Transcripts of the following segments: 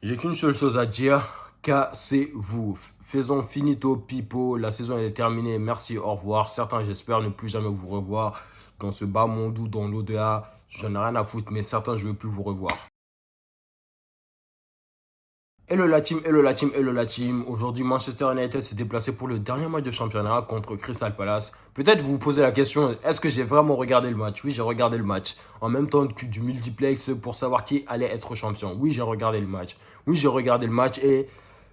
J'ai qu'une seule chose à dire, cassez-vous. Faisons finito pipo, la saison est terminée, merci, au revoir. Certains j'espère ne plus jamais vous revoir dans ce bas monde ou dans l'au-delà. J'en ai rien à foutre, mais certains je ne veux plus vous revoir. Hello la team, hello la team, hello la team. Aujourd'hui, Manchester United s'est déplacé pour le dernier match de championnat contre Crystal Palace. Peut-être vous vous posez la question, est-ce que j'ai vraiment regardé le match? Oui, j'ai regardé le match. En même temps que du multiplex pour savoir qui allait être champion. Oui, j'ai regardé le match. Oui, j'ai regardé le match et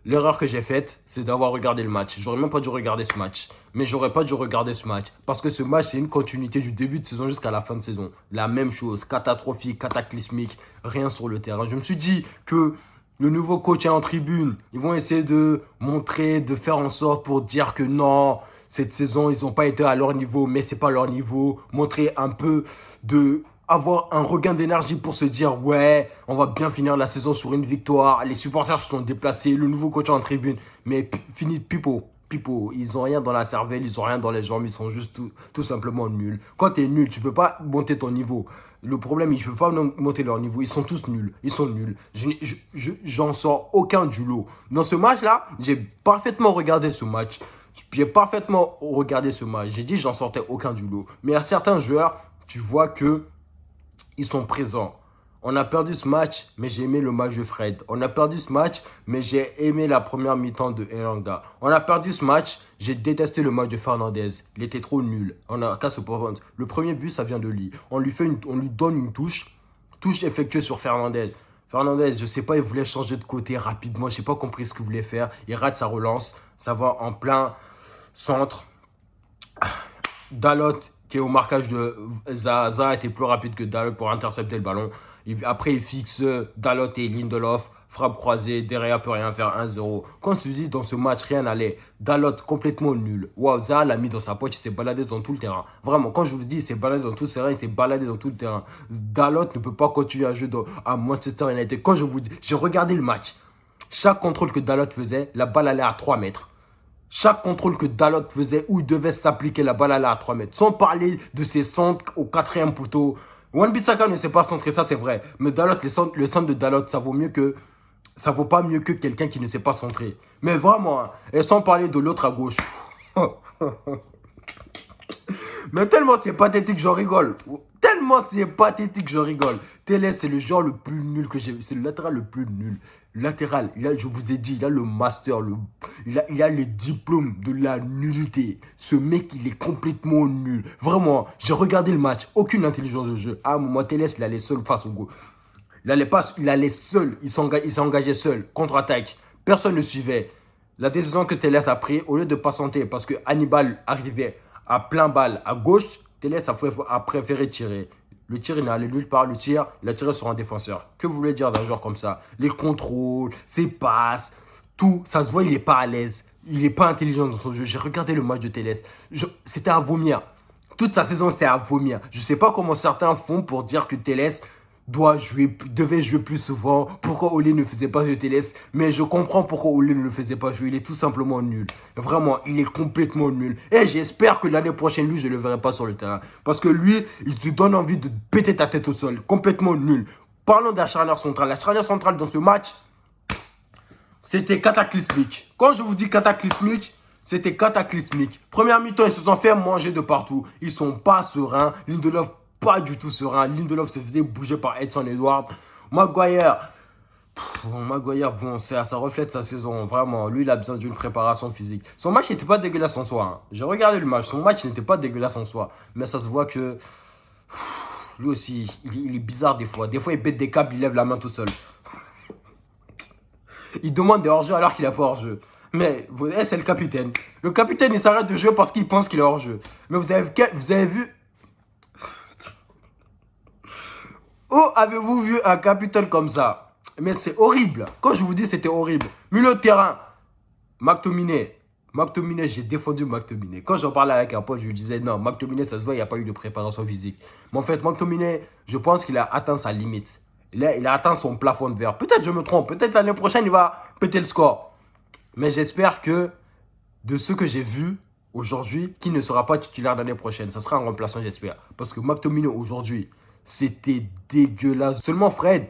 l'erreur que j'ai faite, c'est d'avoir regardé le match. J'aurais même pas dû regarder ce match. Mais j'aurais pas dû regarder ce match. Parce que ce match, c'est une continuité du début de saison jusqu'à la fin de saison. La même chose, catastrophique, cataclysmique, rien sur le terrain. Je me suis dit que le nouveau coach est en tribune. Ils vont essayer de montrer, de faire en sorte pour dire que non, cette saison, ils n'ont pas été à leur niveau, mais c'est pas leur niveau. Montrer un peu de avoir un regain d'énergie pour se dire ouais, on va bien finir la saison sur une victoire. Les supporters se sont déplacés, le nouveau coach est en tribune, mais fini pipo. Pipo, ils ont rien dans la cervelle, ils ont rien dans les jambes, ils sont juste tout simplement nuls. Quand tu es nul, tu peux pas monter ton niveau. Le problème, ils ne peuvent pas monter leur niveau. Ils sont tous nuls. Ils sont nuls. J'en sors aucun du lot. Dans ce match-là, j'ai parfaitement regardé ce match. J'ai parfaitement regardé ce match. J'ai dit j'en sortais aucun du lot. Mais à certains joueurs, tu vois que ils sont présents. On a perdu ce match, mais j'ai aimé le match de Fred. On a perdu ce match, mais j'ai aimé la première mi-temps de Elanga. On a perdu ce match, j'ai détesté le match de Fernandez. Il était trop nul. On a qu'à se prendre. Le premier but, ça vient de lui. On lui donne une touche effectuée sur Fernandez. Fernandez, je sais pas, il voulait changer de côté rapidement. Je sais pas compris ce qu'il voulait faire. Il rate sa relance. Ça va en plein centre. Dalot qui est au marquage de Zaha était plus rapide que Dalot pour intercepter le ballon. Après, il fixe Dalot et Lindelof. Frappe croisée, derrière peut rien faire 1-0. Quand tu dis dans ce match, rien n'allait. Dalot complètement nul. Wow, Zaha l'a mis dans sa poche, il s'est baladé dans tout le terrain. Vraiment, quand je vous dis, il s'est baladé dans tout le terrain, il s'est baladé dans tout le terrain. Dalot ne peut pas continuer à jouer à Manchester United. Quand je vous dis, j'ai regardé le match. Chaque contrôle que Dalot faisait, la balle allait à 3 mètres. Chaque contrôle que Dalot faisait où il devait s'appliquer, la balle allait à 3 mètres. Sans parler de ses centres au quatrième poteau. Wan-Bissaka ne sait pas centrer, ça c'est vrai. Mais Dalot, le centre de Dalot, ça vaut pas mieux que quelqu'un qui ne sait pas centrer. Mais vraiment, hein, et sans parler de l'autre à gauche. Mais tellement c'est pathétique, je rigole. Tellement c'est pathétique, je rigole. Télé, c'est le genre le plus nul que j'ai vu. C'est le latéral le plus nul. Latéral, je vous ai dit, il a le master, il a les diplômes de la nullité. Ce mec, il est complètement nul. Vraiment, j'ai regardé le match, aucune intelligence de jeu. À un moment, Télé, il allait seul face au goal. Il allait seul, il s'est engagé seul, contre-attaque. Personne ne suivait. La décision que Télé a prise, au lieu de patienter, parce que Hannibal arrivait à plein balle à gauche, Télé a préféré tirer. Le tir, il n'est allé nulle part. Le tir, il a tiré sur un défenseur. Que vous voulez dire d'un joueur comme ça? Les contrôles, ses passes, tout. Ça se voit, il n'est pas à l'aise. Il n'est pas intelligent dans son jeu. J'ai regardé le match de Télé. C'était à vomir. Toute sa saison, c'était à vomir. Je ne sais pas comment certains font pour dire que Télé devait jouer plus souvent. Pourquoi Olé ne faisait pas jouer Télé? Mais je comprends pourquoi Olé ne le faisait pas jouer. Il est tout simplement nul. Vraiment, il est complètement nul. Et j'espère que l'année prochaine, lui, je ne le verrai pas sur le terrain. Parce que lui, il te donne envie de péter ta tête au sol. Complètement nul. Parlons de la charnière centrale. La charnière centrale dans ce match, c'était cataclysmique. Quand je vous dis cataclysmique, c'était cataclysmique. Première mi-temps, ils se sont fait manger de partout. Ils sont pas sereins. Lindelof, pas du tout serein. Lindelof se faisait bouger par Edson Edwards. Maguire, bon, ça reflète sa saison. Vraiment, lui, il a besoin d'une préparation physique. Son match n'était pas dégueulasse en soi. Hein. J'ai regardé le match. Son match n'était pas dégueulasse en soi. Mais ça se voit que lui aussi, il est bizarre des fois. Des fois, il pète des câbles, il lève la main tout seul. Il demande des hors-jeu alors qu'il n'a pas hors-jeu. Mais c'est le capitaine. Le capitaine, il s'arrête de jouer parce qu'il pense qu'il est hors-jeu. Mais vous avez vu... Où avez-vous vu un capitaine comme ça? Mais c'est horrible. Quand je vous dis c'était horrible. Milieu de terrain, McTominay. McTominay, j'ai défendu McTominay. Quand j'en parlais avec un pote, je lui disais non, McTominay, ça se voit, il n'y a pas eu de préparation physique. Mais en fait, McTominay, je pense qu'il a atteint sa limite. Il a atteint son plafond de verre. Peut-être je me trompe. Peut-être l'année prochaine, il va péter le score. Mais j'espère que de ce que j'ai vu aujourd'hui, qu'il ne sera pas titulaire l'année prochaine. Ça sera un remplaçant, j'espère. Parce que McTominay, aujourd'hui, c'était dégueulasse. Seulement Fred,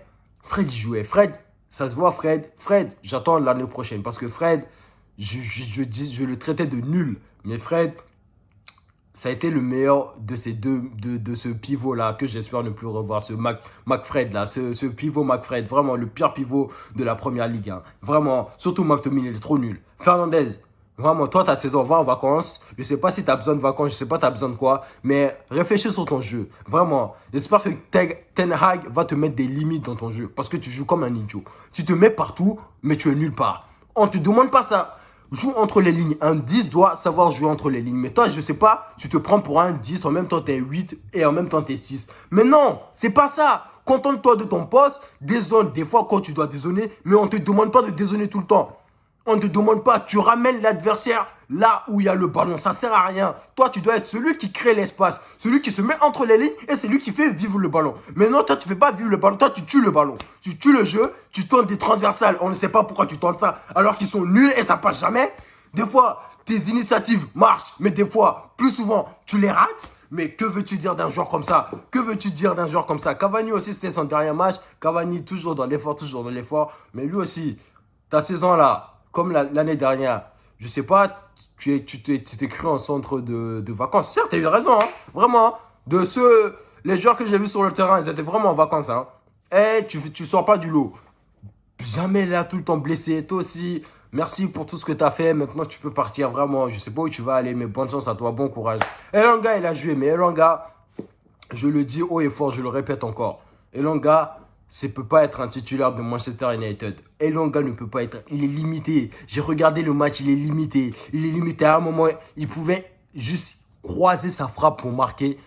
il jouait. Fred, Ça se voit, Fred. Fred, j'attends l'année prochaine. Parce que Fred, je le traitais de nul. Mais Fred, ça a été le meilleur de ces de ce pivot-là, que j'espère ne plus revoir, ce McFred là, ce pivot McFred, vraiment le pire pivot de la première ligue. Hein. Vraiment, surtout McTominay, il est trop nul. Fernandez, vraiment, toi, ta saison, va en vacances. Je sais pas si tu as besoin de vacances, je sais pas tu as besoin de quoi, mais réfléchis sur ton jeu. Vraiment, j'espère que Ten Hag va te mettre des limites dans ton jeu, parce que tu joues comme un idiot. Tu te mets partout, mais tu es nulle part. On te demande pas ça. Joue entre les lignes. Un 10 doit savoir jouer entre les lignes. Mais toi, je sais pas, tu te prends pour un 10, en même temps t'es 8 et en même temps t'es 6. Mais non, c'est pas ça. Contente-toi de ton poste, dézone des fois quand tu dois dézoner, mais on te demande pas de dézoner tout le temps. On ne te demande pas, tu ramènes l'adversaire là où il y a le ballon. Ça sert à rien. Toi, tu dois être celui qui crée l'espace, celui qui se met entre les lignes et c'est lui qui fait vivre le ballon. Mais non, toi, tu fais pas vivre le ballon. Toi, tu tues le ballon. Tu tues le jeu, tu tentes des transversales. On ne sait pas pourquoi tu tentes ça alors qu'ils sont nuls et ça passe jamais. Des fois, tes initiatives marchent, mais des fois, plus souvent, tu les rates. Mais que veux-tu dire d'un joueur comme ça? Que veux-tu dire d'un joueur comme ça? Cavani aussi, c'était son dernier match. Cavani, toujours dans l'effort, toujours dans l'effort. Mais lui aussi, ta saison là, comme l'année dernière, je sais pas, tu t'es cru en centre de vacances. Certes, tu as eu raison, hein, vraiment. Hein. Les joueurs que j'ai vus sur le terrain, ils étaient vraiment en vacances. Hein. Et tu sors pas du lot. Jamais là, tout le temps blessé. Toi aussi, merci pour tout ce que tu as fait. Maintenant, tu peux partir vraiment. Je sais pas où tu vas aller, mais bonne chance à toi, bon courage. Elanga, il a joué, mais Elanga, je le dis haut et fort, je le répète encore. Elanga, ça ne peut pas être un titulaire de Manchester United. Elanga ne peut pas être. Il est limité. J'ai regardé le match, il est limité. Il est limité. À un moment, il pouvait juste croiser sa frappe pour marquer.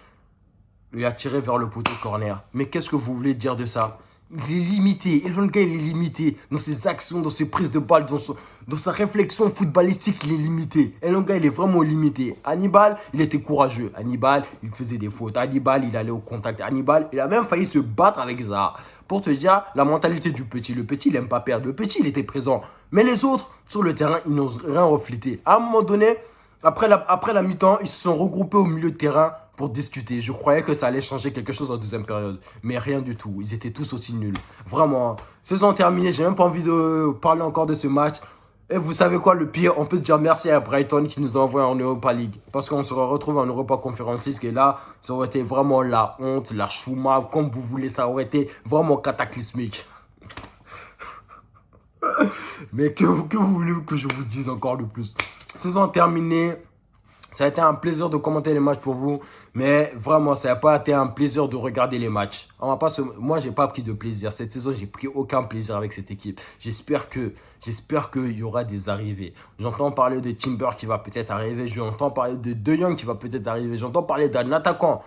Il a tiré vers le poteau corner. Mais qu'est-ce que vous voulez dire de ça? Il est limité. Elanga, il est limité. Dans ses actions, dans ses prises de balles, dans sa réflexion footballistique, il est limité. Elanga, il est vraiment limité. Hannibal, il était courageux. Hannibal, il faisait des fautes. Hannibal, il allait au contact. Hannibal, il a même failli se battre avec Zaha. Pour te dire, la mentalité du petit. Le petit, il n'aime pas perdre. Le petit, il était présent. Mais les autres, sur le terrain, ils n'osent rien refléter. À un moment donné, après la mi-temps, ils se sont regroupés au milieu de terrain pour discuter. Je croyais que ça allait changer quelque chose en deuxième période. Mais rien du tout. Ils étaient tous aussi nuls. Vraiment. Saison terminée. J'ai même pas envie de parler encore de ce match. Et vous savez quoi, le pire, on peut dire merci à Brighton qui nous a envoyé en Europa League. Parce qu'on se retrouve en Europa Conference League. Et là, ça aurait été vraiment la honte, la chouma, comme vous voulez. Ça aurait été vraiment cataclysmique. Mais que vous voulez que je vous dise encore de plus? Saison terminée. Ça a été un plaisir de commenter les matchs pour vous, mais vraiment, ça n'a pas été un plaisir de regarder les matchs. Moi, j'ai pas pris de plaisir. Cette saison, j'ai pris aucun plaisir avec cette équipe. J'espère qu'il y aura des arrivées. J'entends parler de Timber qui va peut-être arriver. J'entends parler de De Jong qui va peut-être arriver. J'entends parler d'un attaquant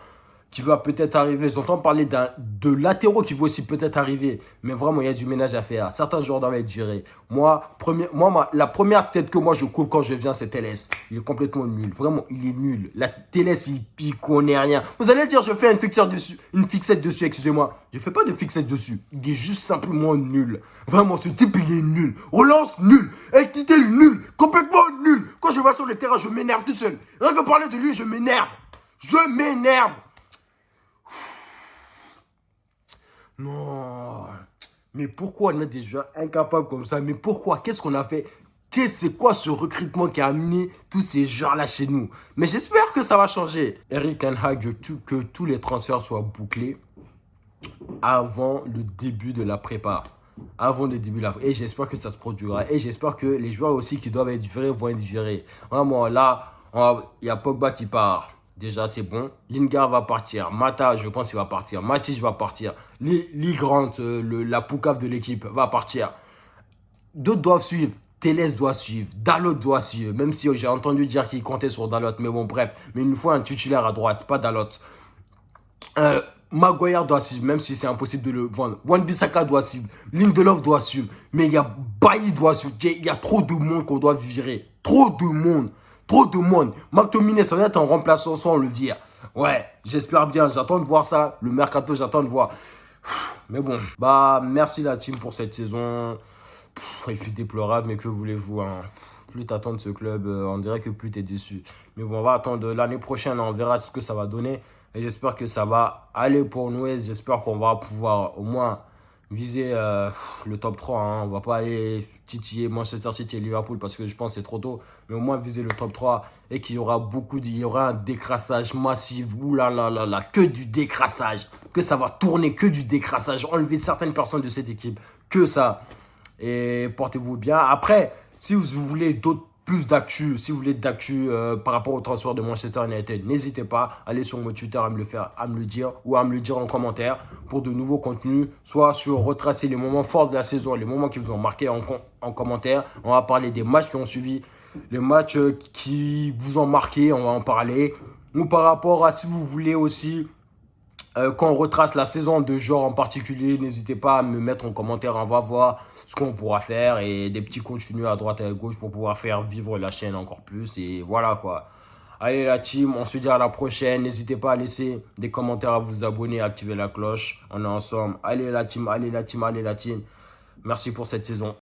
qui va peut-être arriver. J'entends parler de latéraux qui va aussi peut-être arriver. Mais vraiment, il y a du ménage à faire. Certains joueurs doivent être gérés. La première tête que moi je coupe quand je viens, c'est Telles. Il est complètement nul. Vraiment, il est nul. La Telles, il connaît rien. Vous allez dire, je fais une fixette dessus, excusez-moi. Je fais pas de fixette dessus. Il est juste simplement nul. Vraiment, ce type, il est nul. Relance, nul. Équité, nul. Complètement nul. Quand je vais sur le terrain, je m'énerve tout seul. Rien que parler de lui, je m'énerve. Je m'énerve. Non. Mais pourquoi on a des joueurs incapables comme ça? Mais pourquoi? Qu'est-ce qu'on a fait? C'est quoi ce recrutement qui a amené tous ces joueurs-là chez nous? Mais j'espère que ça va changer. Eric Ten Hag veut que tous les transferts soient bouclés avant le début de la prépa. Avant le début de la prépa. Et j'espère que ça se produira. Et j'espère que les joueurs aussi qui doivent être virés vont être virés. Vraiment, là, il y a Pogba qui part. Déjà, c'est bon. Lingard va partir. Mata, je pense qu'il va partir. Matic va partir. Lee Grant, la poucave de l'équipe, va partir. D'autres doivent suivre. Telles doit suivre. Dalot doit suivre. Même si j'ai entendu dire qu'il comptait sur Dalot. Mais bon, bref. Mais il nous faut un titulaire à droite, pas Dalot. Maguire doit suivre, même si c'est impossible de le vendre. Wan-Bissaka doit suivre. Lindelof doit suivre. Mais il y a Bailly doit suivre. Il y a trop de monde qu'on doit virer. Trop de monde. Trop de monde. McTominay, ça va être en remplaçant, soit on le vire. Ouais, j'espère bien. J'attends de voir ça. Le mercato, j'attends de voir. Mais bon, merci la team pour cette saison. Il fut déplorable, mais que voulez-vous, hein. Plus t'attends de ce club, on dirait que plus t'es déçu. Mais bon, on va attendre l'année prochaine, on verra ce que ça va donner. Et j'espère que ça va aller pour nous. Et j'espère qu'on va pouvoir au moins viser le top 3. Hein. On va pas aller titiller Manchester City et Liverpool parce que je pense que c'est trop tôt. Mais au moins viser le top 3 et qu'il y aura il y aura un décrassage massif. Ouh là là là là, que du décrassage. Que ça va tourner, que du décrassage. Enlever certaines personnes de cette équipe. Que ça. Et portez-vous bien. Après, si vous voulez plus d'actu, si vous voulez d'actu par rapport au transfert de Manchester United, n'hésitez pas, allez sur mon Twitter à me le dire ou à me le dire en commentaire pour de nouveaux contenus, soit sur retracer les moments forts de la saison, les moments qui vous ont marqué en commentaire. On va parler des matchs qui ont suivi, les matchs qui vous ont marqué, on va en parler. Ou par rapport à si vous voulez aussi quand on retrace la saison de joueurs en particulier, n'hésitez pas à me mettre en commentaire. On va voir ce qu'on pourra faire et des petits contenus à droite et à gauche pour pouvoir faire vivre la chaîne encore plus. Et voilà quoi. Allez la team, on se dit à la prochaine. N'hésitez pas à laisser des commentaires, à vous abonner, à activer la cloche. On est ensemble. Allez la team, allez la team, allez la team. Merci pour cette saison.